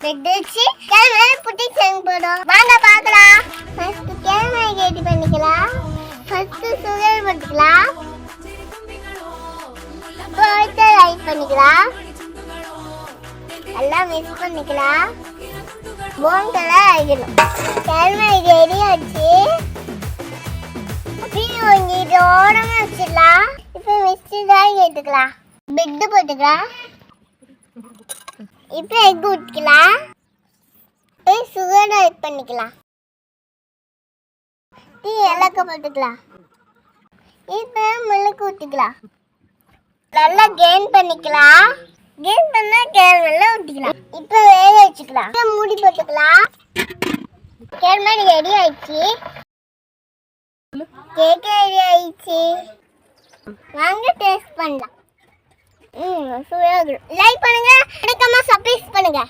வெடிச்சு கேரமே புட்டி செஞ்சு போடும். வாங்க பார்க்கலாம். ஃபர்ஸ்ட் கேரமே ரெடி பண்ணிக்கலாம். ஃபர்ஸ்ட் சுகர் போட்டுக்கலாம். வாட்டர் ஆட் பண்ணிக்கலாம். எல்லாம் மிக்ஸ் பண்ணிக்கலாம். ப்ரௌன் கலர் ஆகிடும். கேரமே ரெடி ஆச்சு. இது ஓரமா வச்சிடலாம். இப்போ மிக்ஸி தான் எடுத்துக்கலாம். பெட்டு போட்டுக்கலாம். இப்போ எக் ஊற்றிக்கலாம். சுகர் ஆட் பண்ணிக்கலாம். டீ ஏலக்காய் போட்டுக்கலாம். இப்போ மிளகு ஊற்றிக்கலாம். நல்லா கிரைண்ட் பண்ணிக்கலாம். கிரைண்ட் பண்ணா கேரமெல்ல ஊற்றிக்கலாம். இப்போ வேக வச்சுக்கலாம். மூடி போட்டுக்கலாம். கேரமல் ரெடி ஆயிடுச்சு. கேக் ரெடி ஆயிடுச்சு. வாங்க டேஸ்ட் பண்ணலாம். லைக் பண்ணுங்க, மறக்காம சப்ஸ்கிரைப் பண்ணுங்க.